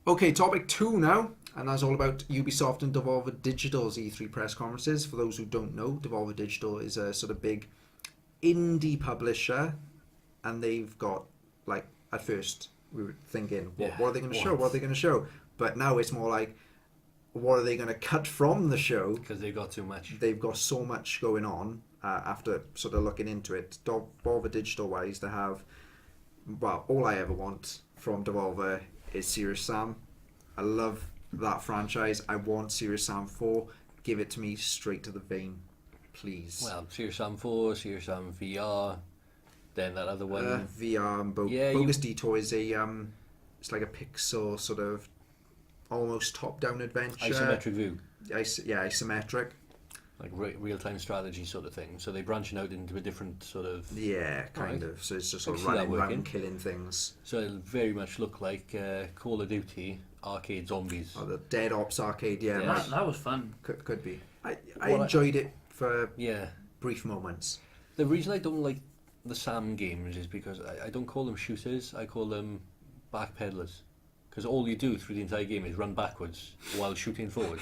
Okay, topic 2 now, and that's all about Ubisoft and Devolver Digital's E3 press conferences. For those who don't know, Devolver Digital is a sort of big indie publisher, and they've got, like, at first we were thinking, what are they going to show? What are they going to show? But now it's more like, what are they going to cut from the show? Because they've got too much. They've got so much going on after sort of looking into it. Devolver Digital-wise, they have, well, all I ever want from Devolver is Serious Sam. I love that franchise. I want Serious Sam 4. Give it to me straight to the vein, please. Well, Serious Sam 4, Serious Sam VR, then that other one. VR and Bogus Detour is a it's like a pixel sort of almost top-down adventure. Isometric view. Isometric. Like real-time strategy sort of thing. So they're branching out into a different sort of... Yeah, kind of. So it's just sort of running around killing things. So it'll very much look like Call of Duty arcade zombies. Oh, the Dead Ops arcade, that was fun. Could be. I enjoyed it for Yeah. brief moments. The reason I don't like the Sam games is because I don't call them shooters, I call them backpedalers. Because all you do through the entire game is run backwards while shooting forward.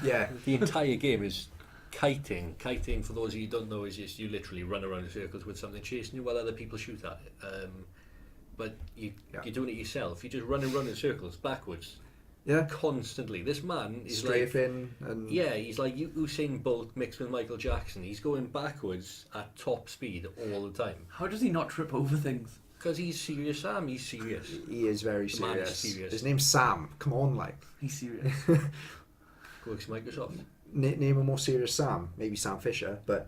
Yeah. The entire game is kiting. Kiting, for those of you who don't know, is just you literally run around in circles with something chasing you while other people shoot at it. But you're doing it yourself. You're just running around in circles backwards. Yeah. Constantly. This man is strafing and he's like Usain Bolt mixed with Michael Jackson. He's going backwards at top speed all the time. How does he not trip over things? Because he's serious, Sam. He's serious. He is very The man serious. is serious. His name's Sam. Come on, like. He's serious. Works Microsoft. Name a more serious Sam. Maybe Sam Fisher, but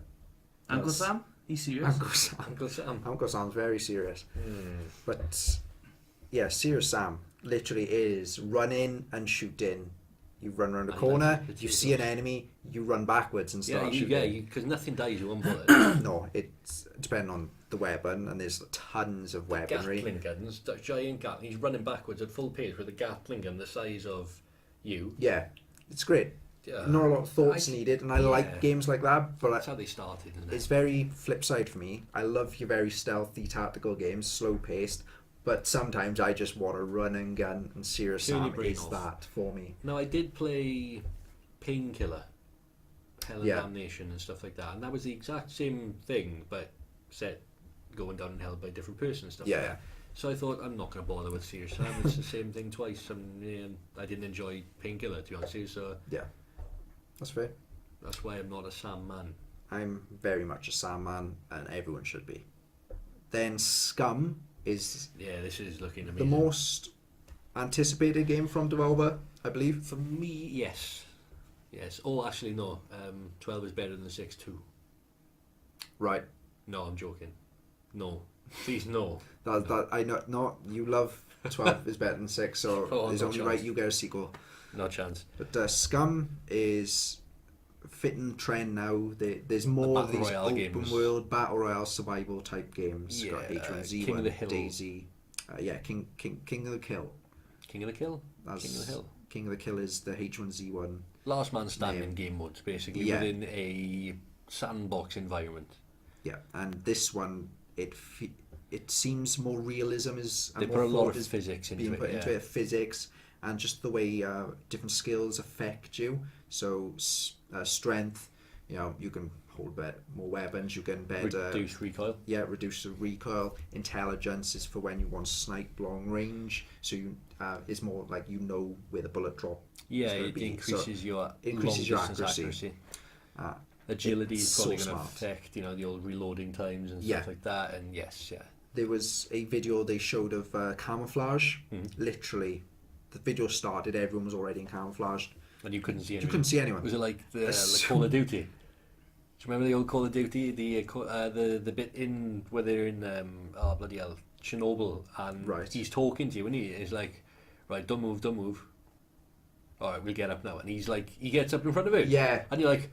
Uncle Sam? He's serious. Uncle Sam. Uncle Sam. Uncle Sam's very serious. But yeah, Serious Sam literally is running and shooting. You run around a corner, you see an enemy, you run backwards and start shooting. Yeah, because nothing dies with one bullet. No, it's depending on the weapon, and there's tons of weaponry. Gatling guns, that giant Gatling. He's running backwards at full pace with a Gatling gun the size of you. Yeah, it's great. Not a lot of thoughts needed, and I like games like that, but that's how they started, isn't it? It's very flip side for me. I love your very stealthy tactical games, slow paced, but sometimes I just want to run and gun, and Serious Sam is that for me. Now, I did play Painkiller, Hell and Damnation and stuff like that, and that was the exact same thing, but set going down in hell by a different person and stuff like that. So I thought, I'm not going to bother with Serious Sam. It's the same thing twice, and I didn't enjoy Painkiller, to be honest with you, so... Yeah, that's fair. That's why I'm not a Sam man. I'm very much a Sam man, and everyone should be. Then Scum is... Yeah, this is looking amazing. The most anticipated game from Devolver, I believe. For me, yes. Yes. Oh, actually, no. 12 is better than 6-2. Right. No, I'm joking. No. Please, no. That I know. No, you love 12 is better than 6, so it's only right you get a sequel. No chance. But Scum is fitting trend now. There's more of these open games. World battle royale survival type games. Yeah, got H1Z1, King of the Hill. Daisy. King of the Kill. King of the Kill. That's King of the Hill. King of the Kill is the H1Z1. Last man standing game modes, basically, within a sandbox environment. Yeah, and this one, it seems more realism is. They put a lot of physics into it. Physics and just the way different skills affect you. So strength, you can hold more weapons. You can reduce recoil. Yeah, reduce the recoil. Intelligence is for when you want to snipe long range. So it's more like where the bullet drop. Yeah, it increases your accuracy. Agility is probably going to affect the old reloading times and stuff like that. And there was a video they showed of camouflage. Literally, the video started, everyone was already in camouflage, and you couldn't see anyone. You couldn't see anyone. Was it like the Call of Duty? Do you remember the old Call of Duty? The bit in where they're in bloody hell, Chernobyl, and he's talking to you, and he's like, right, don't move. All right, we'll get up now, and he's like, he gets up in front of it. Yeah, and you're like.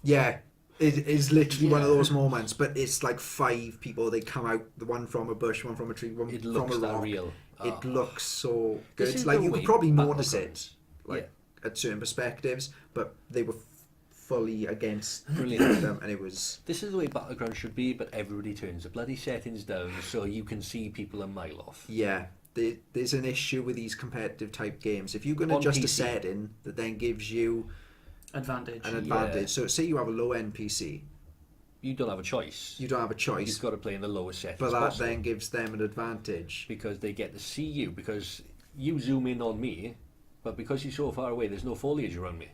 Yeah, it is literally one of those moments, but it's like 5 people, they come out, the one from a bush, one from a tree, one from a rock. It looks that real. It looks so good. It's like you could probably notice it at certain perspectives, but they were fully against them, and it was... This is the way Battleground should be, but everybody turns the bloody settings down so you can see people a mile off. Yeah, there's an issue with these competitive type games. If you're going to On adjust a PC. setting that then gives you Advantage. an advantage, so say you have a low NPC, You don't have a choice. you don't have a choice, You've got to play in the lowest settings but that possible. then gives them an advantage. Because they get to see you, because you zoom in on me, but because you're so far away, there's no foliage around me.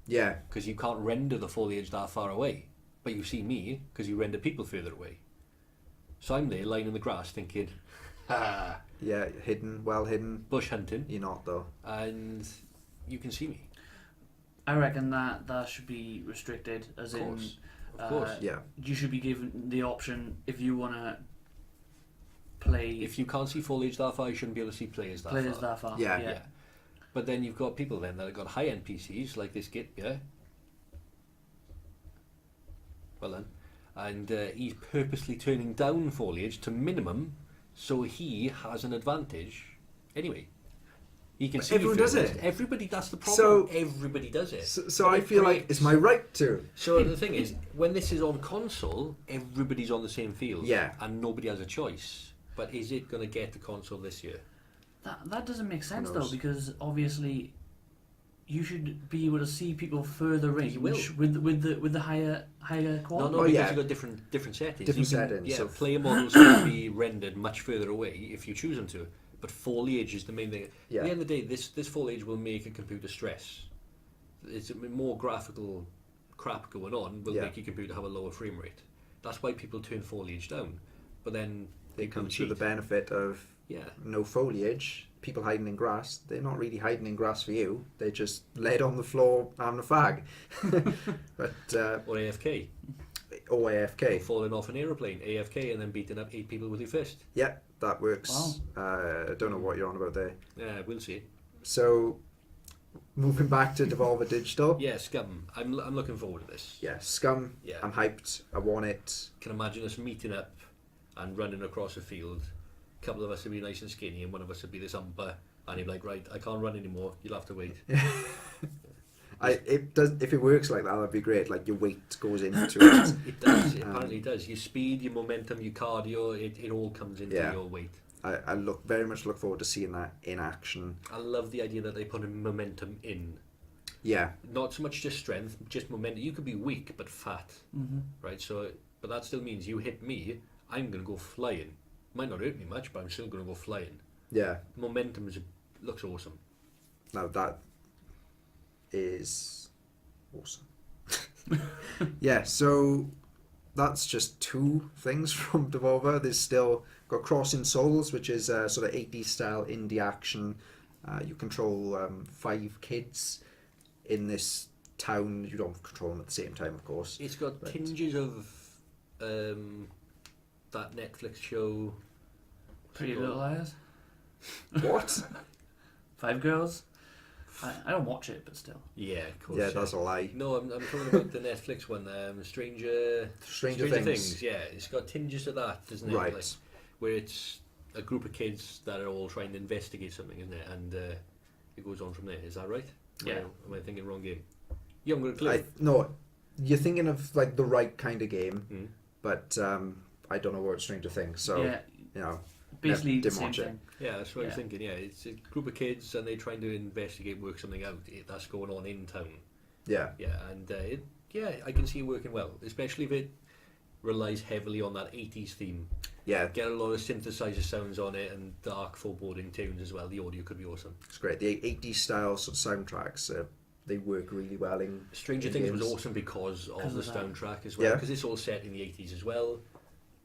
Yeah, Because you can't render the foliage that far away. But you see me, because you render people further away. So I'm there, lying in the grass, thinking, ha, yeah, hidden, well hidden. bush hunting, You're not though. and you can see me. I reckon that should be restricted, as Of in, course. Of course. Yeah, you should be given the option if you want to play If you can't see foliage that far, you shouldn't be able to see players that players far. that far. Yeah. Yeah. But then you've got people then that have got high NPCs, like this git, yeah? Well then. And he's purposely turning down foliage to minimum, so he has an advantage. Anyway, he can But see everyone does further. it. Everybody, that's the problem. So- Everybody does it. So But I it feel like creates- it's my right to. So the thing is, when this is on console, everybody's on the same field. Yeah. And nobody has a choice. But is it going to get the console this year? That doesn't make sense though, knows? because obviously you should be able to see people further range will. with the higher No, quality. no, Oh, because yeah. you've got different settings. Different You can- settings, Yeah, so- player models can be rendered much further away if you choose them to. But foliage is the main thing. Yeah. At the end of the day, this foliage will make a computer stress. It's more graphical crap going on will Yeah. make your computer have a lower frame rate. That's why people turn foliage down. But then they It comes cheat. with the benefit of Yeah. no foliage. People hiding in grass. They're not really hiding in grass for you. They're just laid on the floor having a fag. But Or AFK. or AFK. Falling off an aeroplane. AFK and then beating up 8 people with your fist. Yeah, that works. I don't know what you're on about there. Yeah, we'll see. So, moving back to Devolver Digital. Yeah, Scum. I'm looking forward to this. Yeah, Scum. Yeah. I'm hyped. I want it. Can imagine us meeting up and running across a field. A couple of us would be nice and skinny, and one of us would be this umber, and he'd be like, "Right, I can't run anymore. You'll have to wait." It does. If it works like that, that'd be great. Like your weight goes into it. It does. It apparently does. Your speed, your momentum, your cardio, it all comes into Yeah. your weight. I very much look forward to seeing that in action. I love the idea that they put in momentum in. Yeah, Not so much just strength, just momentum. You could be weak but fat, right? So, but that still means you hit me, I'm gonna go flying. Might not hurt me much, but I'm still gonna go flying. yeah. Momentum looks awesome. Now that is awesome. Yeah, so that's just 2 things from Devolver. There's still got Crossing Souls, which is sort of 80s style indie action. You control 5 kids in this town. You don't control them at the same time, of course. It's got Right. tinges of that Netflix show. Pretty Little Liars. What? 5 Girls. I don't watch it, but still. Yeah, of course. Yeah, that's a lie. No, I'm talking about the Netflix one, Stranger Things. Yeah, it's got tinges of that, doesn't it? Right. Like, where it's a group of kids that are all trying to investigate something, isn't it? And it goes on from there. Is that right? Yeah. Am I thinking wrong game? You haven't got a clue. No, you're thinking of like the right kind of game, Mm. but I don't know what Stranger Things. So yeah, you know, basically the didn't same watch it. thing. Yeah, that's what I was Yeah. thinking. Yeah, it's a group of kids and they're trying to investigate, work something out that's going on in town. yeah, Yeah, and I can see it working well, especially if it relies heavily on that 80s theme. yeah. Get a lot of synthesizer sounds on it and dark foreboding tunes as well. The audio could be awesome. It's great. The 80s style sort of soundtracks, they work really well in Stranger in Things was games. awesome because of Because the of that. soundtrack as well. Yeah. Because it's all set in the 80s as well.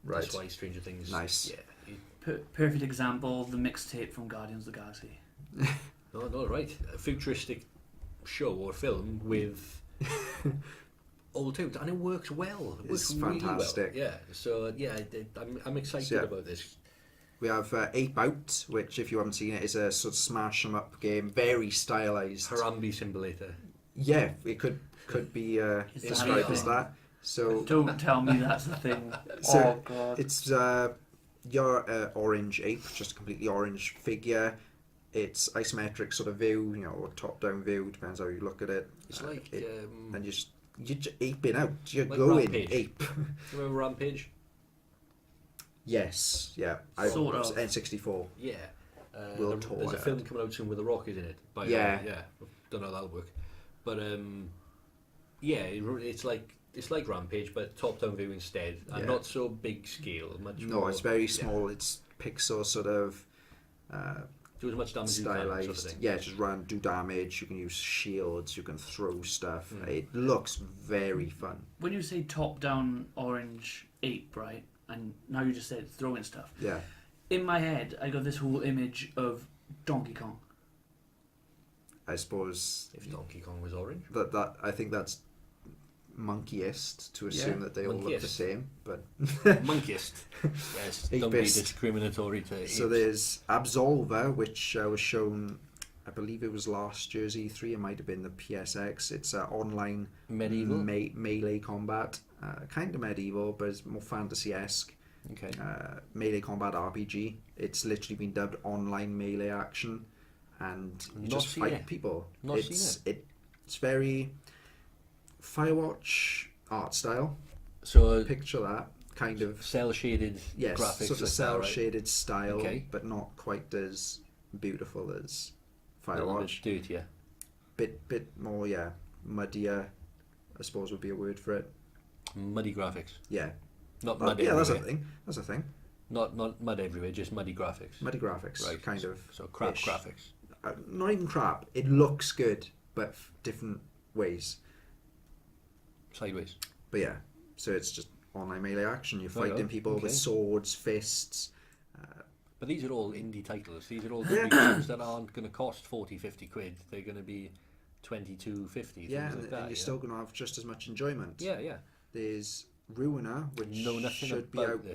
Right. That's why Stranger Things. Nice. Yeah. Perfect example of the mixtape from Guardians of the Galaxy. No, right. A futuristic show or film with old tunes, and it works well. It works It's really fantastic. well. Yeah. So yeah, I'm excited So, yeah. about this. We have Ape Out, which, if you haven't seen it, is a sort of smash 'em up game, very stylized. Harambe Simulator. Yeah, it could be Is described that as a that. So Don't tell me that's the thing. So, Oh god. it's your orange ape, just a completely orange figure. It's isometric sort of view, you know, or top-down view, depends how you look at it. It's like And you're just aping out. You're Like going Rampage. ape. remember Rampage? Yes, yeah. Sort of. N64. Yeah. World Tour. There's a film coming out soon with The Rock is in it. Yeah. Don't know how that'll work, but it's like Rampage, but top-down view instead, and not so big scale. More, it's very small. It's pixel sort of. Do as much damage stylized. As you can, sort of thing. Yeah, just do damage. You can use shields. You can throw stuff. It looks very fun. When you say top-down orange ape, right, and now you just said throwing stuff. Yeah. In my head, I got this whole image of Donkey Kong. I suppose if Donkey Kong was orange, that I think that's monkeyist to assume that they all look the same, but monkeyist. Yes, don't be discriminatory to apes. So there's Absolver, which was shown, I believe it was last year's E3. It might have been the PSX. It's online medieval melee combat, kind of medieval, but it's more fantasy-esque. Okay. Melee combat RPG. It's literally been dubbed online melee action, and you just fight people. It's very Firewatch art style. So picture that kind of cell shaded graphics, sort of cell shaded style, but not quite as beautiful as Firewatch. A bit dirtier. Bit more, muddier, I suppose would be a word for it. Muddy graphics. Yeah. Not mud everywhere. That's a thing. Not mud everywhere, just muddy graphics. Muddy graphics, right. Kind of. So crap graphics. Not even crap. It looks good, but different ways. Sideways. But yeah, so it's just online melee action. You're fighting people with swords, fists. But these are all indie titles. These are all games that aren't going to cost 40, 50 quid. They're going to be 22, 50. Yeah, and you're still going to have just as much enjoyment. Yeah. There's Ruiner, which should be out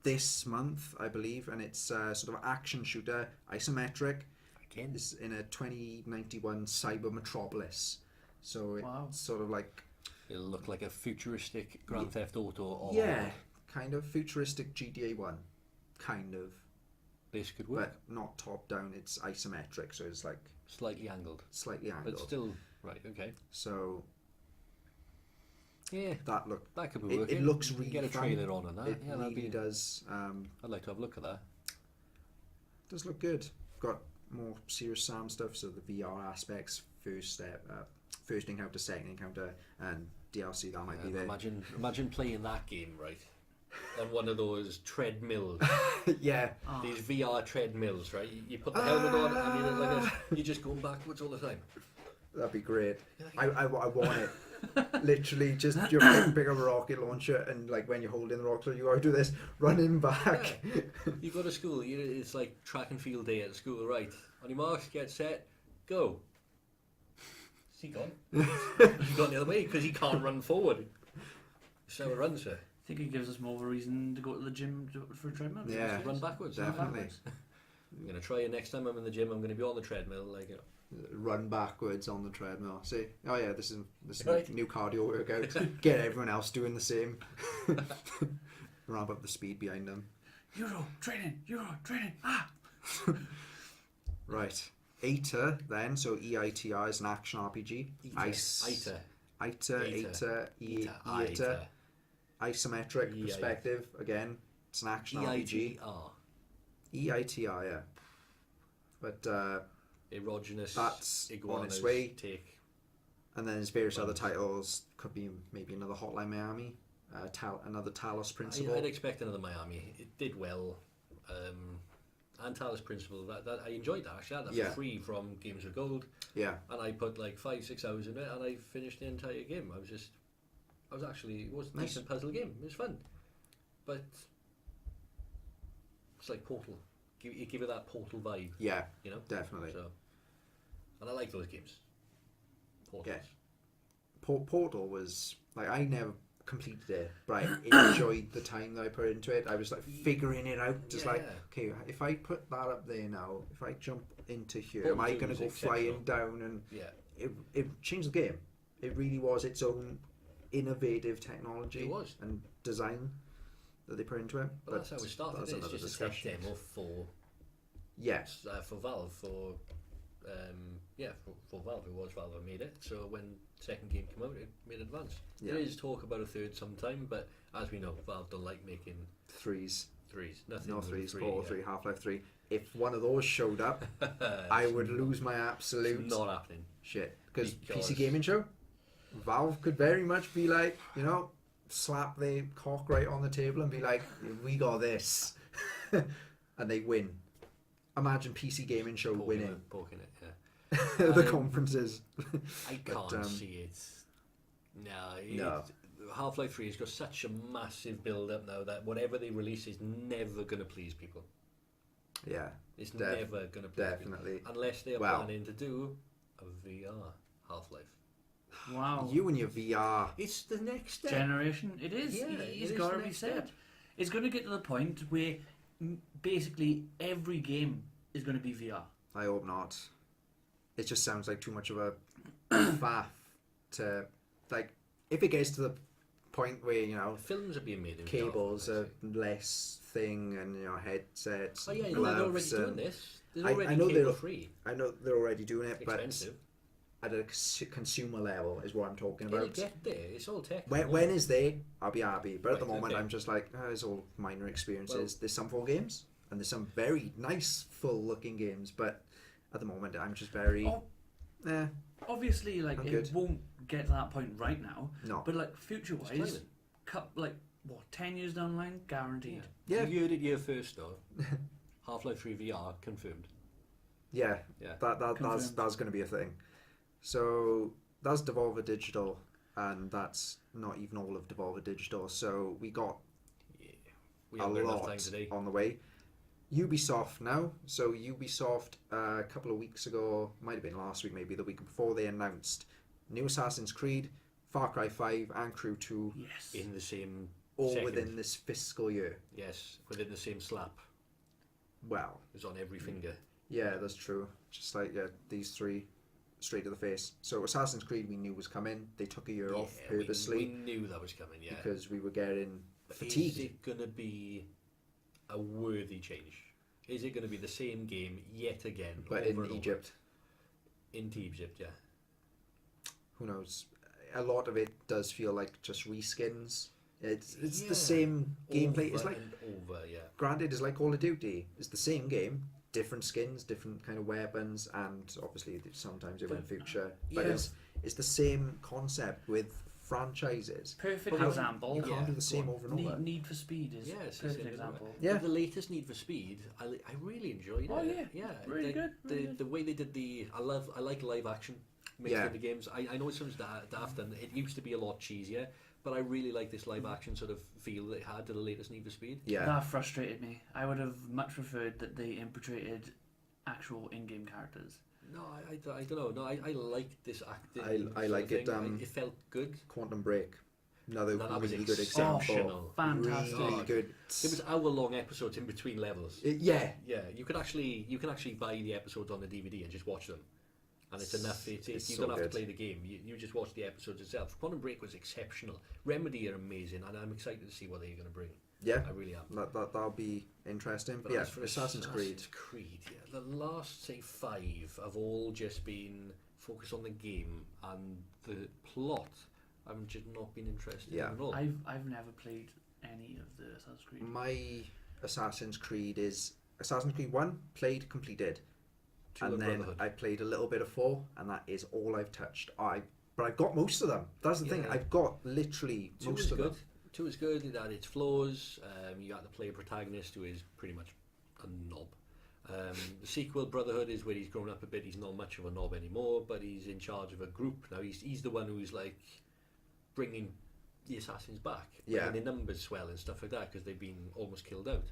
this month, I believe, and it's a sort of action shooter, isometric. Again, it's in a 2091 cyber metropolis. So it's sort of like... It'll look like a futuristic Grand Theft Auto. Kind of futuristic GTA 1. Kind of. This could work. But not top-down, it's isometric, so it's like... Slightly angled. But still... Right, okay. So... Yeah, that could be working. It looks really get a trailer on that. It really does. I'd like to have a look at that. It does look good. Got more serious Sam stuff, so the VR aspects, first encounter, second encounter, and DLC that might be there. Imagine playing that game right on one of those treadmills. Yeah. These VR treadmills, right? You put the helmet on, and you're just going backwards all the time. That'd be great. I want it. Literally, just you pick up a rocket launcher, and like when you're holding the rocket, you gotta do this, running back. Yeah. You go to school. It's like track and field day at school, right? On your marks, get set, go. Is he gone? He's gone the other way because he can't run forward. So it runs, sir. I think it gives us more of a reason to go to the gym for a treadmill. Yeah, run backwards. Definitely. I'm gonna try it next time I'm in the gym. I'm gonna be on the treadmill, run backwards on the treadmill. See, this is right. New cardio workout. Get everyone else doing the same. Ramp up the speed behind them. Euro training. Right. EITA then, so EITA is an action RPG. EITA. Isometric perspective. Again, it's an action RPG. EITA, yeah. But erogenous. That's iguanas on its way. And then there's various other titles. Could be maybe another Hotline Miami, another Talos Principle. I'd expect another Miami. It did well. And Talos Principle, that I enjoyed that actually. I had that for free from Games with Gold. Yeah. And I put like 5-6 hours in it, and I finished the entire game. It was a decent puzzle game. It was fun, but it's like Portal. Give it that Portal vibe. Yeah, definitely. So, and I like those games. Portals. Yeah. Portal was like, I never completed it, but I enjoyed the time that I put into it. I was like figuring it out, just okay, if I put that up there now, if I jump into here, Portal am I going to go flying down? And it changed the game. It really was its own innovative technology and design that they put into it. But that's how it started. It's just a tech demo for Valve for Valve. It was Valve that made it. So when the second game came out, it made advance. There is talk about a third sometime, but as we know, Valve don't like making threes. Nothing. No threes. Portal 3, Half-Life 3. if one of those showed up, I would lose my absolute It's not happening. shit. Because PC Gaming Show, Valve could very much be like, slap the cock right on the table and be like, we got this. And they win. Imagine PC Gaming Show winning. Poking it, yeah. The conferences. I can't see it. No. Half-Life 3 has got such a massive build-up now that whatever they release is never going to please people. Yeah. It's never going to please definitely. people. Unless they are planning to do a VR Half-Life. Wow. You and your VR. It's the next step. Generation. It is. Yeah, It's got to be said. It's going to get to the point where basically every game is going to be VR. I hope not. It just sounds like too much of a faff to, like, if it gets to the point where, films are being made in cables VR, are less thing and, headsets. Oh yeah, gloves, they're already doing this. They're I already know cable free. I know they're already doing it, Expensive. but at a consumer level is what I'm talking It'll about. get there. It's all tech. When is they? I'll be happy. But at the Right, moment, okay. I'm just like, it's all minor experiences. There's some full games, and there's some very nice, full-looking games. But at the moment, I'm just very... Obviously, like, I'm it good. won't get to that point right now. No. But, like, future-wise, 10 years down the line, guaranteed. Yeah. You heard it here first, though. Half-Life 3 VR confirmed. Yeah. Yeah. That's going to be a thing. So that's Devolver Digital, and that's not even all of Devolver Digital. So we got We a haven't got enough lot time today. on the way. Ubisoft now. So Ubisoft, a couple of weeks ago, might have been last week, maybe the week before, they announced new Assassin's Creed, Far Cry 5, and Crew 2. Yes. In the same all second. within this fiscal year. Yes, within the same slap. Well, It was on every finger. yeah, that's true. Just like these three, straight to the face. So Assassin's Creed we knew was coming. They took a year off purposely We knew that was coming, yeah. because we were getting But fatigued. is it going to be a worthy change? Is it going to be the same game yet again? But over in and over? Egypt, Into Egypt, yeah. who knows? A lot of it does feel like just reskins. It's Yeah. the same gameplay. It's Over like, and over, yeah. granted, it's like Call of Duty. It's the same game, different skins, different kind of weapons, and obviously sometimes it went future. But Yeah. it's the same concept with franchises. Perfect How- example. You can't do the same over and over. Need for Speed is Yes, perfect example. Yeah. The latest Need for Speed, I really enjoyed it. Oh, yeah. yeah, Really good, really good. The way they did I like live action mixed Yeah. into games. I know it sounds daft, and it used to be a lot cheesier, but I really like this live action sort of feel that it had to the latest Need for Speed. Yeah. That frustrated me. I would have much preferred that they infiltrated actual in-game characters. No, I don't know. No, I like this acting. I sort of like it, thing. It felt good. Quantum Break. Another That was really good example. exceptional. Fantastic. Really good. There was hour-long episodes in between levels. Yeah. Yeah, you can actually buy the episodes on the DVD and just watch them, and it's enough. It's You so don't have to good. play the game. You just watch the episodes itself. Quantum Break was exceptional. Remedy are amazing, and I'm excited to see what they're going to bring. Yeah. I really am. That'll be interesting. But yeah, as for Assassin's Creed. yeah, the last say 5 have all just been focused on the game and the plot. I've just not been interested in at all. I've never played any of the Assassin's Creed. My Assassin's Creed is Assassin's Creed 1, played, completed. 2 and and then Brotherhood. I played a little bit of 4, and that is all I've touched. But I've got most of them. That's the thing. Yeah. I've got literally 2 most is of good. them. 2 is good. It had its flaws. You got to play a protagonist who is pretty much a knob. The sequel, Brotherhood, is where he's grown up a bit. He's not much of a knob anymore, but he's in charge of a group now. He's the one who's like bringing the assassins back, Yeah. making their numbers swell and stuff like that because they've been almost killed out.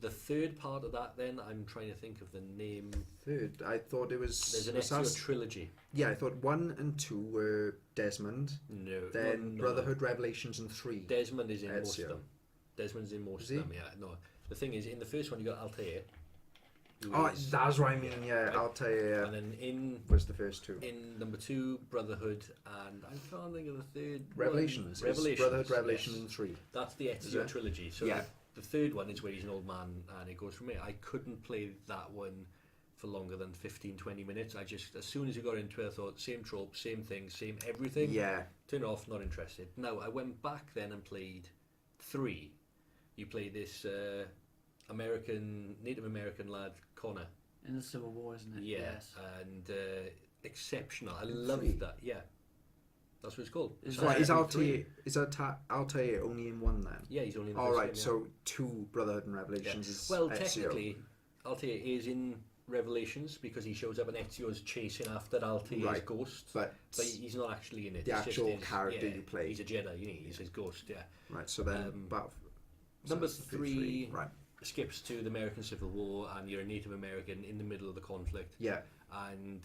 The third part of that, then I'm trying to think of the name. Third, I thought it was There's an Ezio trilogy. Yeah, I thought 1 and 2 were Desmond. No, Then no. Brotherhood, Revelations, and 3. Desmond is in most Ezio. of them. Desmond's in most Is of he? them. Yeah, no. The thing is, in the first one you got Altair. who Oh, is- that's what I mean. Yeah, right? I'll tell you. Yeah. And then in Was the first 2. number 2, Brotherhood, and I can't think of the third. Revelations. One. It's Revelations. Brotherhood, Revelations, yes. and 3. That's the Is Ezio it? trilogy. So Yeah. the third one is where he's an old man, and it goes from there. I couldn't play that one for longer than 15-20 minutes. I just, as soon as I got into it, I thought, same trope, same thing, same everything. Yeah. Turn it off, not interested. Now, I went back then and played 3. You play this Native American lad Connor. In the Civil War, isn't it? Yeah, Yes. and exceptional. I loved that. Yeah, that's what it's called. Is Altair only in one then? Yeah, he's only in the All first right, game, yeah. so 2 Brotherhood and Revelations is Well, Ezio. technically, Altair is in Revelations because he shows up and Ezio's chasing after Altair's ghost, but he's not actually in it. the It's actual just his, character you play. He's a Jedi, he's his ghost, yeah. Right, so then Number 3 right. skips to the American Civil War, and you're a Native American in the middle of the conflict. Yeah. And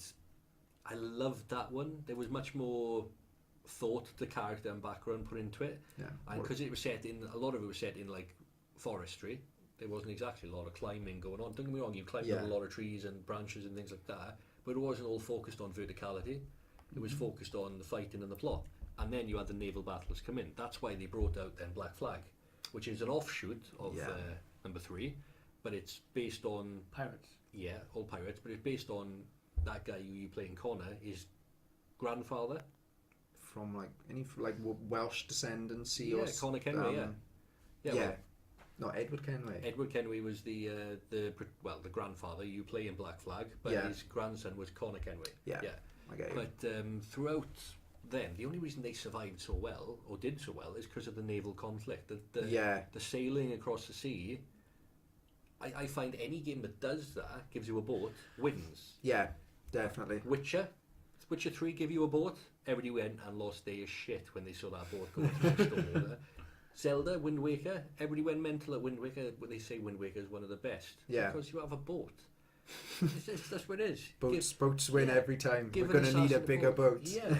I loved that one. There was much more thought to character and background put into it. Yeah. And because it was set in, a lot of it was set in like forestry, there wasn't exactly a lot of climbing going on. Don't get me wrong, you climbed up a lot of trees and branches and things like that, but it wasn't all focused on verticality. It was focused on the fighting and the plot. And then you had the naval battles come in. That's why they brought out then Black Flag, which is an offshoot of number 3, but it's based on Pirates. Yeah, all pirates, but it's based on that guy who you play in Connor, his grandfather. From like Welsh descendancy Yeah, or Connor Kenway. Yeah. No, Edward Kenway. Edward Kenway was the grandfather you play in Black Flag, but his grandson was Connor Kenway. Yeah. I get you. But throughout them, the only reason they survived so well, or did so well, is because of the naval conflict. The sailing across the sea. I find any game that does that, gives you a boat, wins. Yeah, definitely. Witcher 3 give you a boat. Everybody went and lost their shit when they saw that boat going through the storm water. Zelda, Wind Waker, everybody went mental at Wind Waker, but they say Wind Waker is one of the best. Yeah. Because you have a boat. That's what it is. Boats win every time. We're give going to an need a assassin bigger boat. Yeah.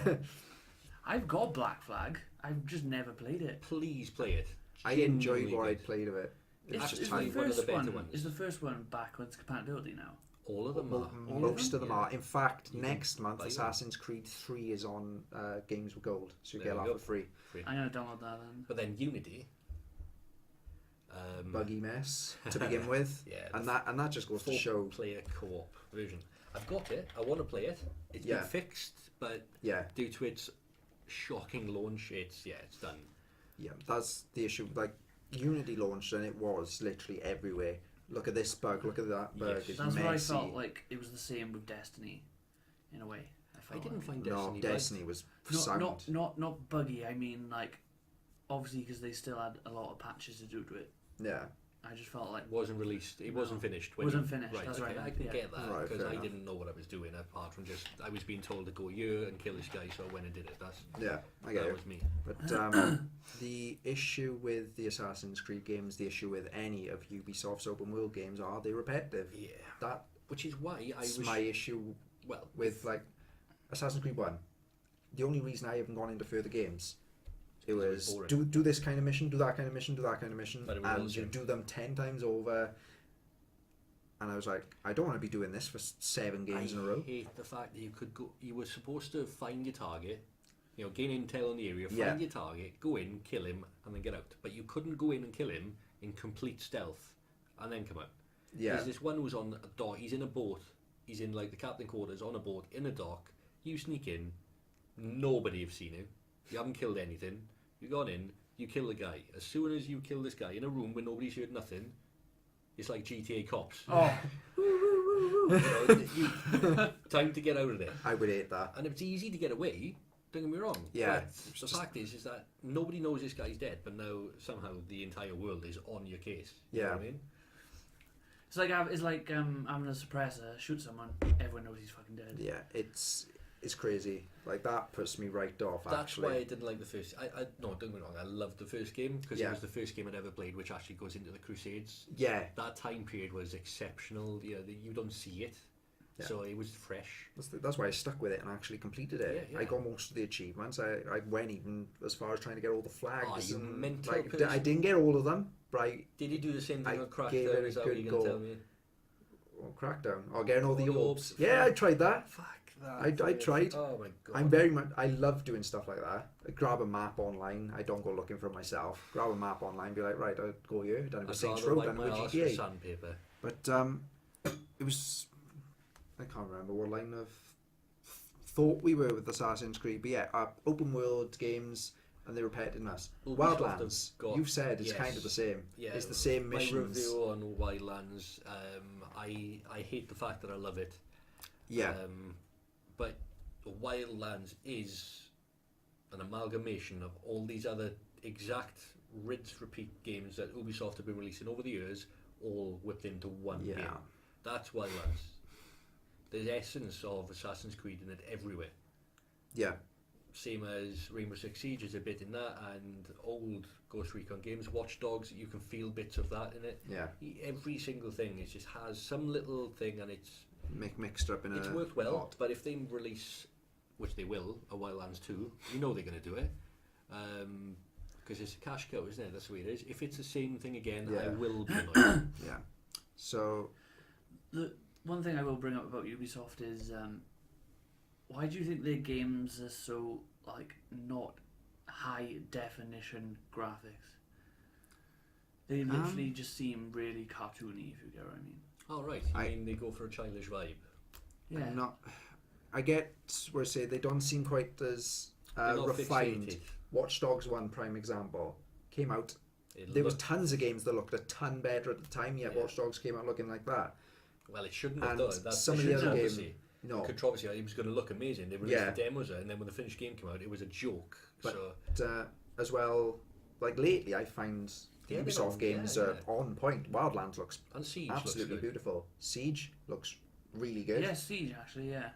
I've got Black Flag. I've just never played it. Please play it. I enjoyed Genuinely what I good. played of it. It's just Is time. one of the better ones. Is the first one backwards compatibility now? All of them are. Most of them are. In fact, You next can month buy them. Assassin's Creed 3 is on Games with Gold, so you There get we that go. for free. I'm going to download that then. But then Unity. Buggy mess to begin with. Yeah, and that just goes to show. Player co-op version. I've got it. I want to play it. It's been fixed, but due to its shocking launch, it's done. Yeah, that's the issue. Like Unity launched and it was literally everywhere. Look at this bug. Look at that bug. Yes. It's That's messy. where I felt like it was the same with Destiny, in a way. I didn't find No, Destiny. Destiny was sound. Not buggy. I mean, like, obviously because they still had a lot of patches to do to it. Yeah. I just felt like Wasn't released. It wasn't finished. Wasn't finished, Right, that's okay, right, I can yeah. get that Right, because fair I enough. didn't know what I was doing apart from just I was being told to go here and kill this guy, so I went and did it. Yeah, I get That it. was me. But the issue with the Assassin's Creed games, the issue with any of Ubisoft's open world games are they're repetitive. Yeah. That's Which is why I was my issue with like Assassin's Creed 1. The only reason I haven't gone into further games, it was boring. do this kind of mission, do that kind of mission, do that kind of mission, But it was all and the you same. do them 10 times over. And I was like, I don't want to be doing this for 7 games in a row. I hate the fact that you were supposed to find your target, gain intel on the area, find Yeah. your target, go in, kill him, and then get out. But you couldn't go in and kill him in complete stealth and then come out. Yeah. There's this one who's on a dock, he's in a boat, he's in like the captain quarters on a boat, in a dock, you sneak in, nobody have seen him, you haven't killed anything, you gone in, you kill the guy. As soon as you kill this guy in a room where nobody's heard nothing, it's like GTA Cops. oh, Time to get out of there. I would hate that. And it's easy to get away, don't get me wrong. Yeah. But the fact is that nobody knows this guy's dead, but now somehow the entire world is on your case. You know what I mean? it's like having a suppressor, shoot someone, everyone knows he's fucking dead. Yeah, it's crazy. Like that puts me right off. That's actually, why I didn't like the first. No, don't get me wrong. I loved the first game because it was the first game I'd ever played, which actually goes into the Crusades. Yeah, That time period was exceptional. You don't see it, so it was fresh. that's why I stuck with it and actually completed it. Yeah. I got most of the achievements. I went even as far as trying to get all the flags. you and, mental like, person. I didn't get all of them, but I Did you do the same thing I on Crackdown? gave it a Is that good what you're going to go. tell me? Crackdown or getting all the All the orbs. orbs. Yeah, I tried that. Fuck that. I tried. Oh my god. I'm very much. I love doing stuff like that. I grab a map online. I don't go looking for it myself. Grab a map online. Be like, right, I'll go here. Done it with Saints Row. Done it with GTA. GTA. Sandpaper. But it was. I can't remember what line of thought we were with Assassin's Creed. But yeah, open world games. and the repetitiveness. Ubisoft Wildlands, have got- you've said it's yes. kind of the same. Yeah, It's the same missions. My review on Wildlands, I hate the fact that I love it. Yeah. But Wildlands is an amalgamation of all these other exact rinse repeat games that Ubisoft have been releasing over the years, all whipped into one Yeah. game. That's Wildlands. There's essence of Assassin's Creed in it everywhere. Yeah. Same as Rainbow Six Siege is a bit in that, and old Ghost Recon games, Watch Dogs, you can feel bits of that in it. Yeah. Every single thing, it just has some little thing, and it's Mixed up in it's a worked well. pot. But if they release, which they will, a Wildlands 2, you know they're going to do it. Because it's a cash cow, isn't it? That's the way it is. If it's the same thing again, Yeah. I will be annoyed. Yeah. So The one thing I will bring up about Ubisoft is why do you think their games are so like not high definition graphics? They literally just seem really cartoony, if you get what I mean. Oh, right. I mean, they go for a childish vibe. Yeah. I'm not. I get where say they don't seem quite as They're not refined. fixated. Watch Dogs 1 prime example came out. It There was looked- tons of games that looked a ton better at the time. Yet Yeah. Watch Dogs came out looking like that. Well, it shouldn't have And done. That's some of the other controversy. games, no. Controversy. It was going to look amazing. They released Yeah. the demos, and then when the finished game came out, it was a joke. But So as well, like lately, I find the Yeah, they're Ubisoft on- games yeah, are yeah. on point. Wildlands looks and Siege absolutely looks good. beautiful. Siege looks really good. Yeah, Siege actually, yeah.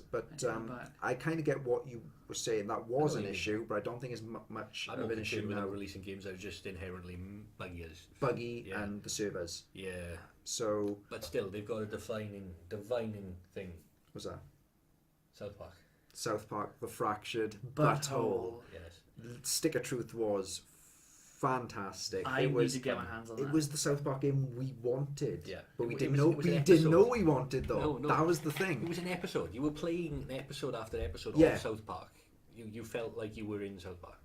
But I take that back. I kind of get what you were saying. That was I know an what you issue, but I don't think it's much I'm of not an issue concerned with now. them releasing games that are just inherently buggy. Buggy Yeah. and the servers. Yeah, So but still, they've got a divining thing. was that South Park. South Park: The Fractured Butthole. Butthole. Yes. Stick of Truth was fantastic. I it need was to get my hands on it that. was the South Park game we wanted. Yeah. But we It didn't was- know it was an we didn't know episode. we wanted though. No. That was the It thing. was an episode. You were playing episode after episode Yeah. of South Park. You felt like you were in South Park.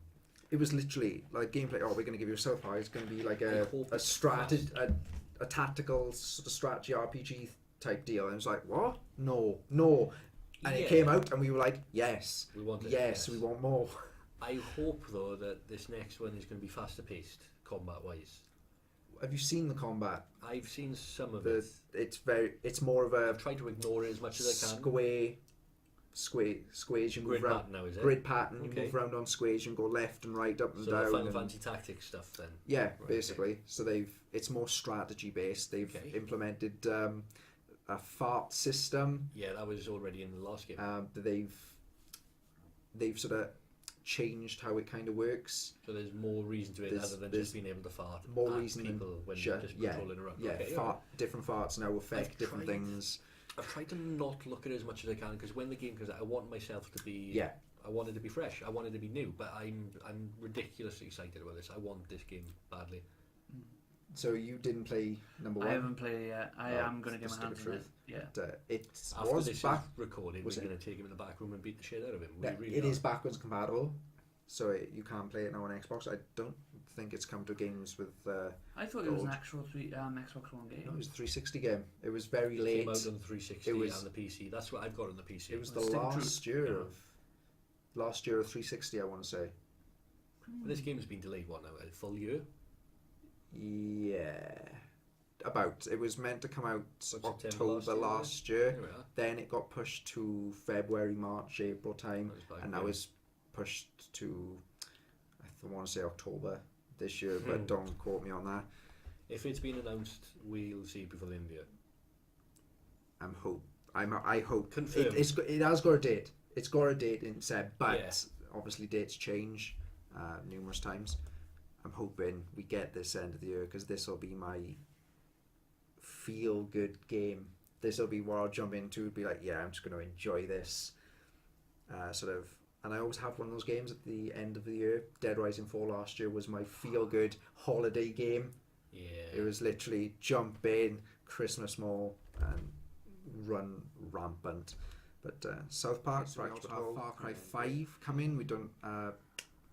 It was literally like gameplay. Oh, we're going to give you a South Park. It's going to be like I a hope a it's strategy, fast. a tactical sort of strategy RPG type deal. And it was like, what? No. And it Yeah. came out, and we were like, yes, We wanted. yes, we want more. I hope though that this next one is going to be faster paced, combat wise. Have you seen the combat? I've seen some of The it. it's more of a I've tried to ignore it as much as I can. squares. You move Grid around. pattern now, is it? Grid pattern. You Okay. move around on squares. You can go left and right, up and So down. the Final and- Fantasy Tactics stuff then. Yeah, Right, basically. So it's more strategy based. They've Okay. implemented a fart system. Yeah, that was already in the last game. They've sort of changed how it kind of works. So there's more reason to it there's- other than there's just being able to fart more at reason than people when sure, you're just yeah, controlling around. Yeah, Okay, different farts now affect I've different tried. things. I've tried to not look at it as much as I can because when the game comes out, I want myself to be. Yeah. I want it to be fresh. I want it to be new. But I'm ridiculously excited about this. I want this game badly. So you didn't play number one. I haven't played it yet. I Oh, am going to get just my to the hands on it. truth. Yeah. It After was this back. is recorded, was we're it? going to take him in the back room and beat the shit out of him. We Yeah, really it are. is backwards compatible, so you can play it now on Xbox. I don't think it's come to games with. I thought it was an Gold. actual Xbox One game. No, it was a 360 game. It was very It late. came out on the 360 It was- and the PC. That's what I've got on the PC. It was the Stick to last year Yeah. of 360. I want to say. This game's been delayed, what now? A full year? Yeah, about. It was meant to come out September October last last year, year. There we are. Then it got pushed to February, March, April time, That was back and now then. it's pushed to I want to say October this year, Hmm. but don't quote me on that. If it's been announced, we'll see it before the end of the year. I hope Confirmed. it has got a date. It's got a date in Seb, but Yeah. obviously dates change numerous times. I'm hoping we get this end of the year because this will be my feel good game. This will be what I'll jump into and be like, yeah, I'm just going to enjoy this. Sort of, and I always have one of those games at the end of the year. Dead Rising 4 last year was my feel good holiday game. Yeah. It was literally jump in, Christmas Mall, and run rampant. But South Park, we also have Far Cry 5 coming. We don't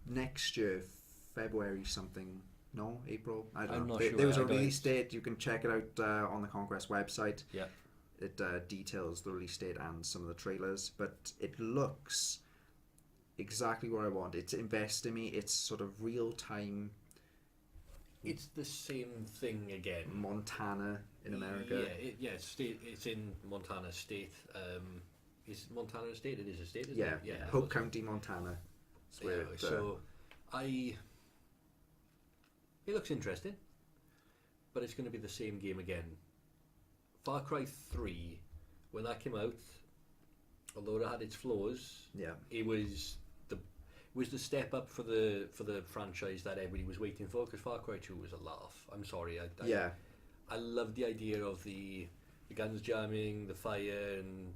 next year, February something. No, April. I don't I'm know. not There, sure. there was I a don't- release date. You can check it out on the Conquest website. Yeah. It details the release date and some of the trailers, but it looks exactly what I want. It's invest in me. It's sort of real time. It's the same thing again. Montana in America. It's in Montana State. Is Montana a state? It is a state, isn't Yeah, it? Yeah. Hope County, Montana. It looks interesting, but it's going to be the same game again. Far Cry 3, when that came out, although it had its flaws, it was the step up for the franchise that everybody was waiting for, because Far Cry 2 was a laugh. I'm sorry. I love the idea of the guns jamming, the fire, and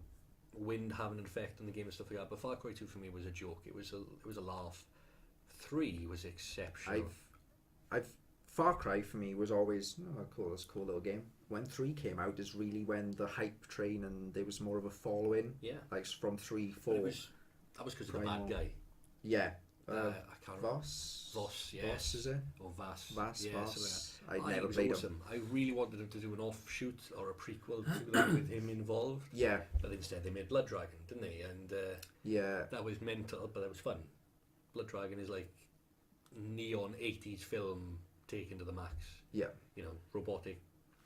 wind having an effect on the game and stuff like that. But Far Cry 2 for me was a joke. It was a laugh. 3 was exceptional. Far Cry for me was always cool. It's a cool little game. When 3 came out is really when the hype train and there was more of a following. Yeah. Like from 3, 4. That was because of the bad guy. Yeah. I can't remember. Voss, yes. Voss, is it? Or Vass. Voss. I never played him. I really wanted him to do an offshoot or a prequel to that with him involved. Yeah. But instead they made Blood Dragon, didn't they? And that was mental, but that was fun. Blood Dragon is like neon 80s film taken to the max. Yeah. You know, robotic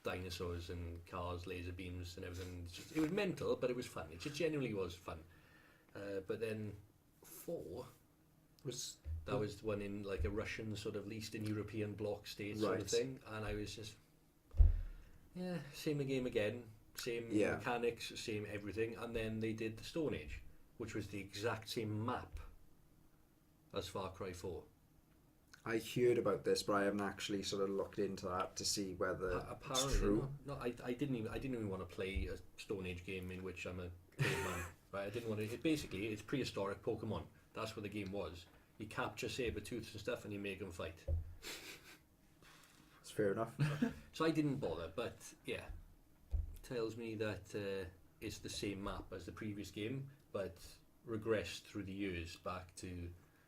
dinosaurs and cars, laser beams and everything. It was mental, but it was fun. It just genuinely was fun. But then 4... was one in like a Russian sort of Eastern European bloc state sort of thing, and I was just same game again, same mechanics, same everything. And then they did the Stone Age, which was the exact same map as Far Cry 4. I heard about this, but I haven't actually sort of looked into that to see whether apparently it's true. No, I didn't even want to play a Stone Age game in which I'm a caveman. Right, I didn't want to. It's prehistoric Pokemon. That's what the game was. You capture saber-tooths and stuff and you make them fight. That's fair enough. So I didn't bother, but yeah, tells me that it's the same map as the previous game, but regressed through the years back to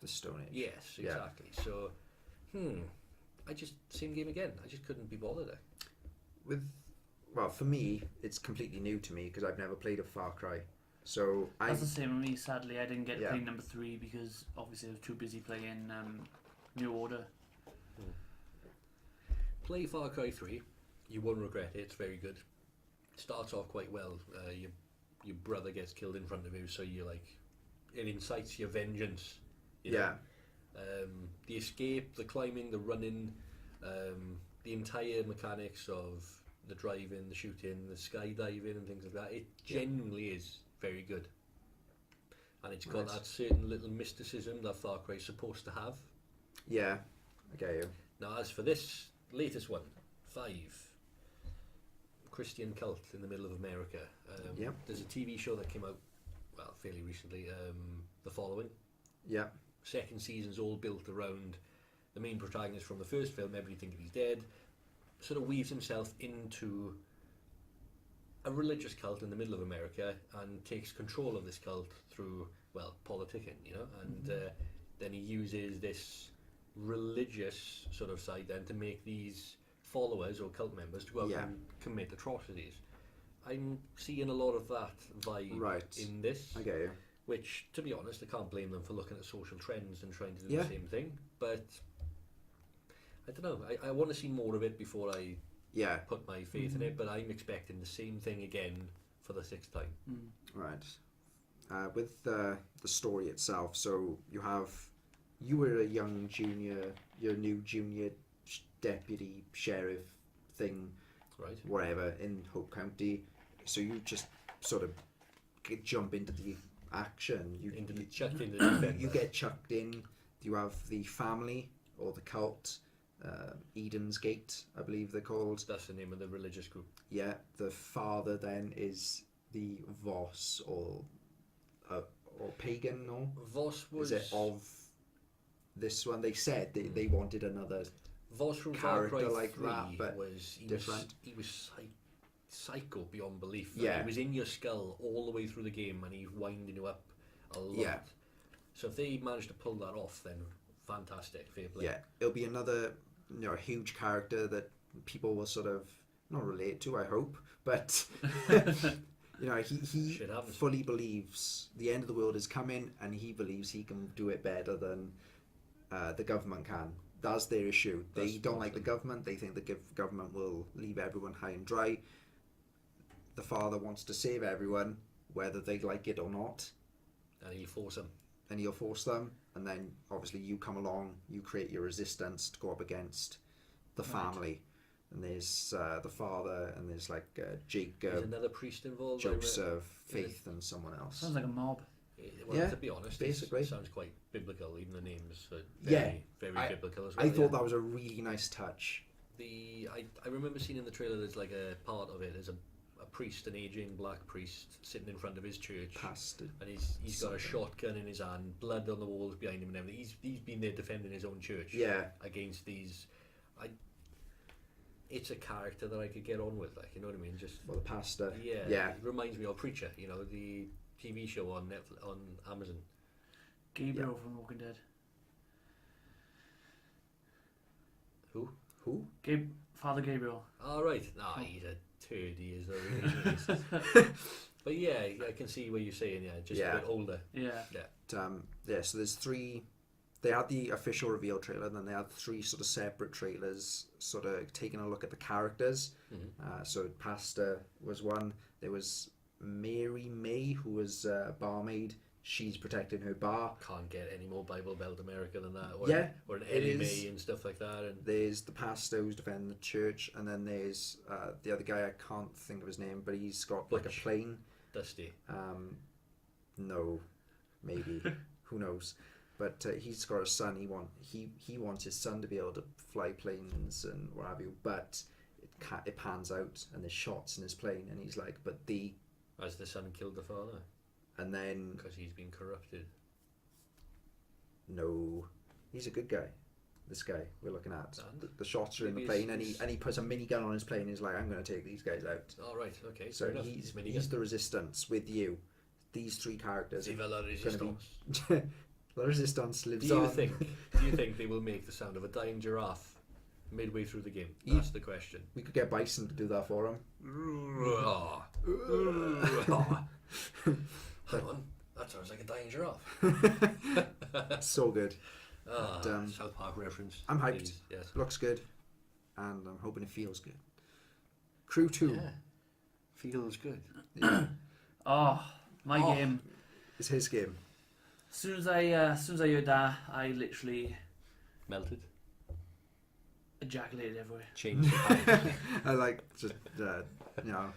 the Stone Age. Yes, exactly. Yeah. So, same game again. I just couldn't be bothered. Well, for me, it's completely new to me because I've never played a Far Cry. So that's the same with me. Sadly, I didn't get to play number 3 because obviously I was too busy playing New Order. Play Far Cry 3. You won't regret it. It's very good. It starts off quite well. Your brother gets killed in front of you, so you're like, it incites your vengeance. You know? The escape, the climbing, the running, the entire mechanics of the driving, the shooting, the skydiving and things like that. It genuinely is very good, and it's got that certain little mysticism that Far Cry is supposed to have. Yeah, I get you. Now, as for this latest one, 5, Christian cult in the middle of America. There's a TV show that came out, fairly recently, The Following. Yeah. Second season's all built around the main protagonist from the first film, everybody thinking he's dead, sort of weaves himself into a religious cult in the middle of America and takes control of this cult through, politicking, you know, and then he uses this religious sort of side then to make these followers or cult members to go out and commit atrocities. I'm seeing a lot of that vibe in this. I get you. Which, to be honest, I can't blame them for looking at social trends and trying to do the same thing, but I don't know, I want to see more of it before I put my faith in it, but I'm expecting the same thing again for the 6th time. Right. With the story itself, so you were a young junior, your new junior deputy sheriff thing, whatever, in Hope County, so you just sort of jump into the action. You get chucked in. You have the family or the cult, Eden's Gate, I believe they're called. That's the name of the religious group. Yeah, the father then is the Voss or pagan, no? Voss was... Is it of this one? They said they wanted another Voss from character like that, but different. He was psycho beyond belief. Yeah. He was in your skull all the way through the game and he's winding you up a lot. Yeah. So if they managed to pull that off, then fantastic, fair play. Yeah, it'll be another huge character that people will sort of not relate to, I hope, but You know, he Shit happens. fully believes the end of the world is coming, and he believes he can do it better than the government can. That's their issue. They don't like the government. They think the government will leave everyone high and dry. The father wants to save everyone, whether they like it or not. And you force them. And he'll force them, and then obviously you come along, you create your resistance to go up against the family. And there's the father, and there's like Jacob, there's another priest involved, Joseph, Faith, and someone else. Sounds like a mob. Well, to be honest, basically it sounds quite biblical. Even the names are very biblical as well. I thought that was a really nice touch. I remember seeing in the trailer there's like a part of it. There's a priest, an aging black priest, sitting in front of his church, Pastor, and he's got a shotgun in his hand, blood on the walls behind him, and everything. He's been there defending his own church. Against these. It's a character that I could get on with, like, you know what I mean? Just the pastor. Yeah. It reminds me of Preacher, you know, the TV show on Netflix, on Amazon. Gabriel from Walking Dead. Who? Father Gabriel. Oh, right. Nah, he's a turd, he is, though. But yeah, I can see what you're saying, just a bit older. So there's three. They had the official reveal trailer, and then they had three sort of separate trailers, sort of taking a look at the characters. So Pastor was one. There was Mary May, who was a barmaid. She's protecting her bar. Can't get any more Bible Belt America than that. Or an Ellie Mae and stuff like that. And there's the pastor who's defending the church, and then there's the other guy. I can't think of his name, but he's got like a plane. Dusty. No, maybe. Who knows? But he's got a son. He wants his son to be able to fly planes and what have you. But it pans out, and there's shots in his plane, and he's like, "But the..." Has the son killed the father? And then because he's been corrupted. No, he's a good guy. This guy we're looking at. The shots are in the plane, and he puts a minigun on his plane. And he's like, "I'm going to take these guys out." All right, okay. So he's the resistance with you. These three characters. Viva la resistance. La resistance lives do on. You think they will make the sound of a dying giraffe midway through the game? That's the question. We could get Bison to do that for him. Hang on, that sounds like a dying giraffe. So good. South Park reference. I'm hyped. Yes. Looks good, and I'm hoping it feels good. Crew 2. Yeah. Feels good. Yeah. My game. It's his game. As soon as I heard that, I literally melted. Ejaculated everywhere. Changed the pants. I like just The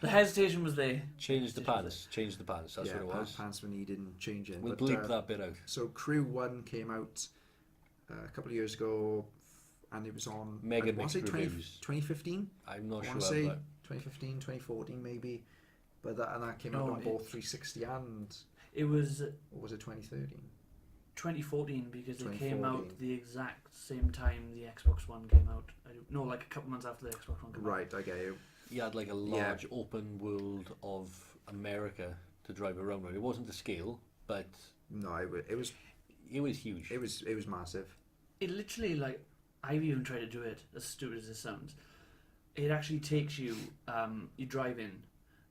hesitation was there. Change the pants. That's what it was. Pants when you didn't change it. We'll bleep that bit out. So Crew 1 came out a couple of years ago, and it was on Mega mixed reviews. 2015. I'm not sure. I want to say 2015, 2014 maybe, but that came out on both 360 and. It was. Or was it 2013? 2014 because it came out the exact same time the Xbox One came out. No, like a couple months after the Xbox One came out. Right, I get you. You had like a large open world of America to drive around with. It wasn't the scale, but no, it was huge. It was massive. It literally, like, I've even tried to do it, as stupid as it sounds. It actually takes you, you drive in.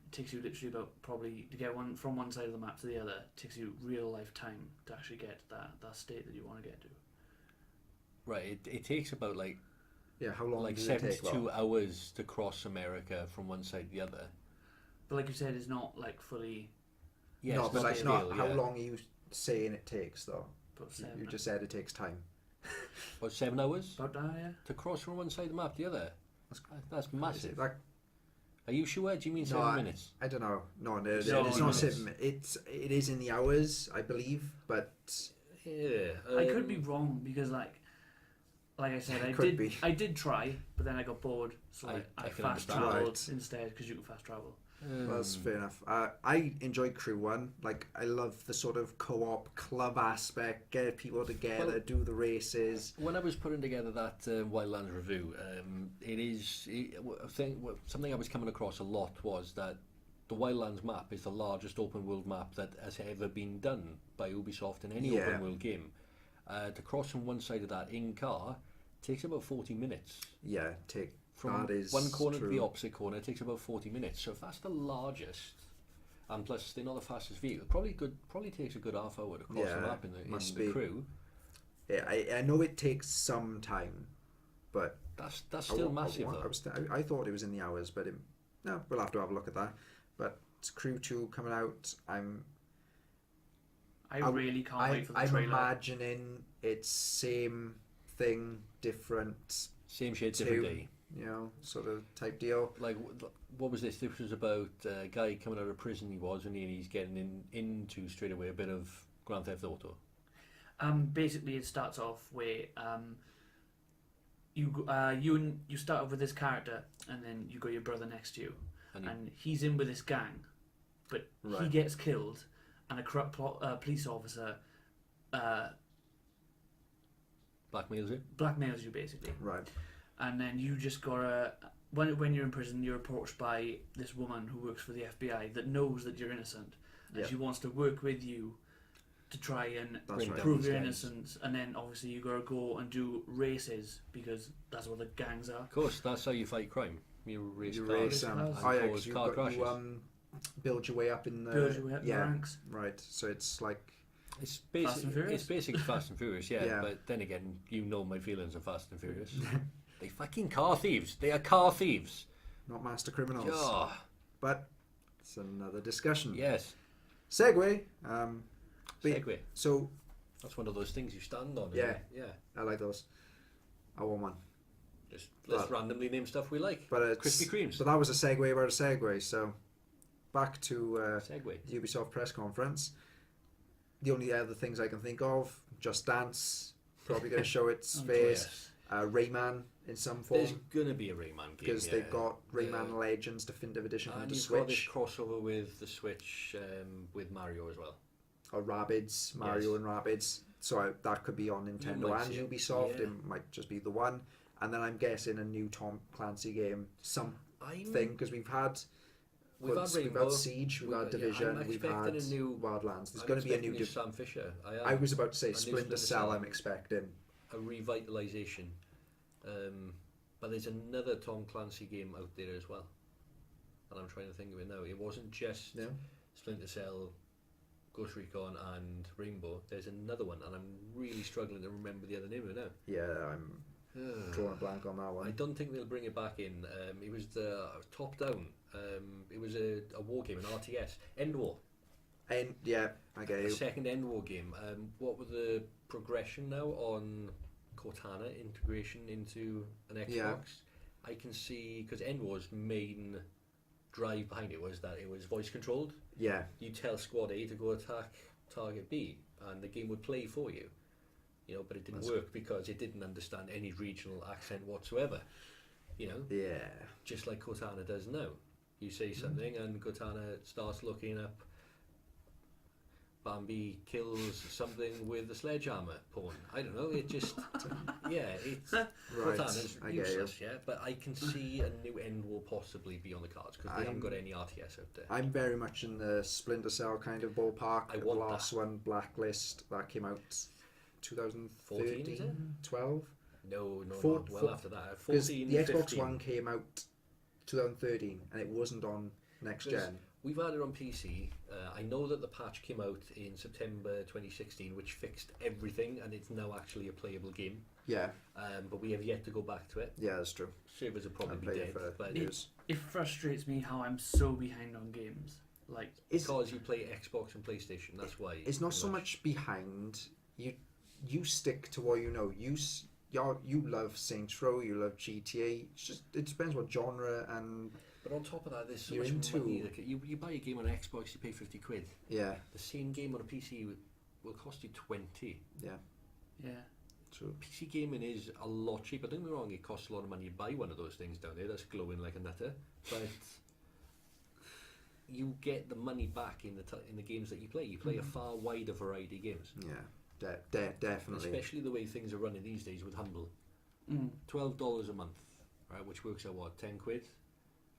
It takes you literally about probably to get from one side of the map to the other. It takes you real life time to actually get that state that you want to get to. Right, it takes about like how long? Like 72 hours to cross America from one side to the other. But like you said, it's not like fully. Yeah, no, but like scale, how long are you saying it takes though? You just said it takes time. What, 7 hours? About that, yeah. To cross from one side of the map to the other. That's massive. Are you sure? Do you mean 7 minutes? I don't know. No, it's not 7 minutes. It is in the hours, I believe, but yeah, I could be wrong because like I said, I did try, but then I got bored, so I fast travelled instead because you can fast travel. That's fair enough. I enjoyed Crew 1. Like, I love the sort of co-op club aspect, get people together, do the races. When I was putting together that Wildlands review, something I was coming across a lot was that the Wildlands map is the largest open world map that has ever been done by Ubisoft in any open world game. To cross from one side of that in car takes about 40 minutes. Yeah, from one corner to the opposite corner, it takes about 40 minutes. So if that's the largest And plus, they're not the fastest vehicle. Probably takes a good half hour to cross the map in the crew. Yeah, I know it takes some time, but that's still massive though. I thought it was in the hours, but no, we'll have to have a look at that. But it's Crew 2 coming out. I really can't wait for the trailer. I'm imagining it's same thing, different. Same shade, different day. You know, sort of type deal. Like, what was this? This was about a guy coming out of prison. And he's getting into straight away a bit of Grand Theft Auto. Basically, it starts off where you start off with this character, and then you got your brother next to you, and he's in with this gang, but he gets killed, and a corrupt police officer blackmails you basically. Right. And then you just gotta when you're in prison, you're approached by this woman who works for the FBI that knows that you're innocent, and she wants to work with you to try and prove your innocence. And then obviously you gotta go and do races because that's what the gangs are. Of course, that's how you fight crime. You race car crashes. You build your way up in the ranks. Right. So it's like it's basically Fast and Furious, But then again, you know my feelings of Fast and Furious. They fucking car thieves. They are car thieves. Not master criminals. Oh. But it's another discussion. Yes. Segue. Segue. So that's one of those things you stand on. Yeah. Yeah. I like those. I want one. Let's randomly name stuff we like. But Krispy Kremes. So that was a segue about a segue. So back to segue. The Ubisoft press conference. The only other things I can think of, Just Dance, probably going to show its face. Rayman in some form. There's going to be a Rayman game. Because they've got Rayman Legends Definitive Edition on the Switch. And you've got this crossover with the Switch with Mario as well. Or Rabbids, Mario and Rabbids. So that could be on Nintendo and Ubisoft. It might just be the one. And then I'm guessing a new Tom Clancy game. Something, because we've had Siege, we've had Division, we've had Wildlands. There's going to be a new Sam Fisher. I was about to say Splinter Cell. I'm expecting a revitalization, but there's another Tom Clancy game out there as well, and I'm trying to think of it now. It wasn't just Splinter Cell, Ghost Recon, and Rainbow. There's another one, and I'm really struggling to remember the other name of it now. Yeah, I'm drawing a blank on that one. I don't think they'll bring it back in. It was the top down. It was a war game, an RTS, End War. I get you. A second End War game. What were the progression now on Cortana integration into an Xbox? Yeah. I can see, because End War's main drive behind it was that it was voice controlled. Yeah. You tell Squad A to go attack Target B, and the game would play for you. You know, but it didn't work because it didn't understand any regional accent whatsoever. You know? Yeah. Just like Cortana does now. You say something and Cortana starts looking up Bambi kills something with a sledgehammer porn. I don't know, it just it's Cortana's useless, but I can see a new End War possibly be on the cards because they haven't got any RTS out there. I'm very much in the Splinter Cell kind of ballpark. The last one, Blacklist, that came out 2013, is it? 12? No, well after that. 14, the 15. Xbox One came out 2013 and it wasn't on next gen. We've had it on PC. I know that the patch came out in September 2016, which fixed everything, and it's now actually a playable game. Yeah. But we have yet to go back to it. Yeah, that's true. Servers are probably dead. But it frustrates me how I'm so behind on games. Like because you play Xbox and PlayStation. That's why. It's not so much behind. You stick to what you know. You love Saints Row. You love GTA. It's just it depends what genre and. But on top of that, there's so much money. Like you buy a game on Xbox, you pay £50. Yeah. The same game on a PC will cost you 20. Yeah. Yeah. True. PC gaming is a lot cheaper. Don't get me wrong, it costs a lot of money to buy one of those things down there that's glowing like a nutter. But you get the money back in the games that you play. You play a far wider variety of games. Yeah. Definitely. Especially the way things are running these days with Humble. $12 a month, right? Which works out what, £10?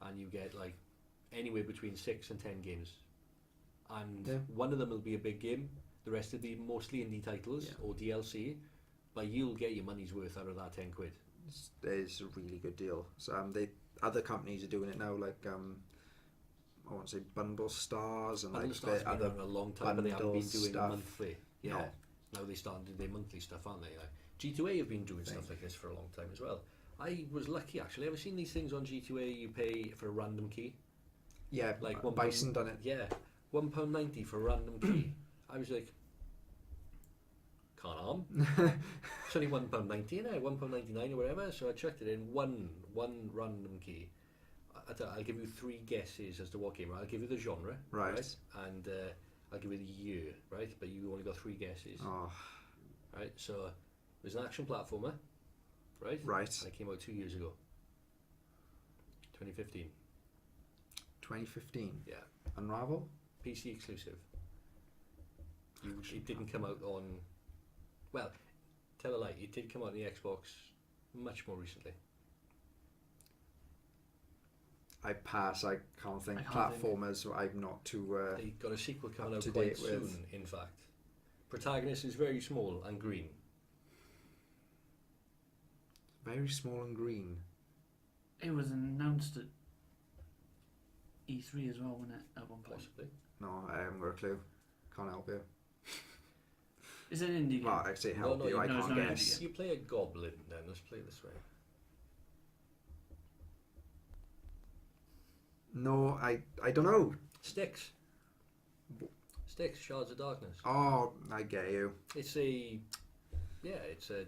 And you get like anywhere between 6 and 10 games, and one of them will be a big game, the rest will be mostly indie titles or DLC, but you'll get your money's worth out of that £10. It's a really good deal. So other companies are doing it now, like I want to say bundle stars and Bundle like Stars the have been other around a long time, but they haven't been bundle doing stuff. monthly. Yeah. No. Now they started doing their monthly stuff, aren't they? Like, G2A have been doing stuff like this for a long time as well. I was lucky actually. Ever seen these things on G2A? You pay for a random key. Yeah, Like Bison done it. Yeah, £1.90 for a random key. I was like, can't harm. It's only £1.90, you know, £1.99 or whatever. So I chucked it in one random key. I'll give you 3 guesses as to what game. I'll give you the genre, Right. And I'll give you the year, right? But you only got 3 guesses, Oh, right? So it was an action platformer, right? right. And it came out 2 years ago, 2015. 2015. Yeah, Unravel. PC exclusive. It didn't come out on. Well, tell a lie. It did come out on the Xbox much more recently. I pass. I can't think. I can't Platformers. I'm not too. They got a sequel coming up out to quite date soon. with. In fact, protagonist is very small and green. Very small and green. It was announced at E3 as well, wasn't it? At one point. Possibly. No, I haven't got a clue. Can't help you. Is it an indie game? Well, I say help you. I no, it's can't not guess. indie. You play a goblin. Then let's play it this way. No, I don't know. Sticks. Sticks. Shards of Darkness. Oh, I get you. It's a. Yeah, it's a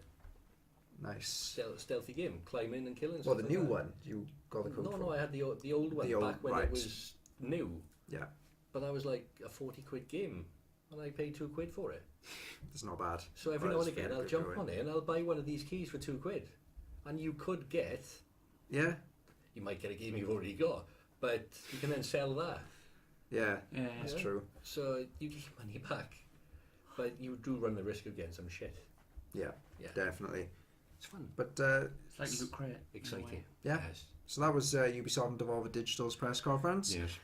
Nice. stealthy game. Climbing and killing. Well, stuff the like new that. one you got the code No, for. no, I had the old one The old- back when right. it was new. Yeah, But that was like a 40 quid game, and I paid £2 for it. it's not bad. So every Well, now and it's again, very I'll good jump going. on it and I'll buy one of these keys for £2, and you could get. Yeah, You might get a game you've already got, but you can then sell that. yeah, Yeah, that's Yeah. true. So you get your money back, but you do run the risk of getting some shit. Yeah, Yeah, definitely. it's fun, But It's like Loot Crate. in a way. exciting. Yeah. Yes. so that was Ubisoft and Devolver Digital's press conference. Yes.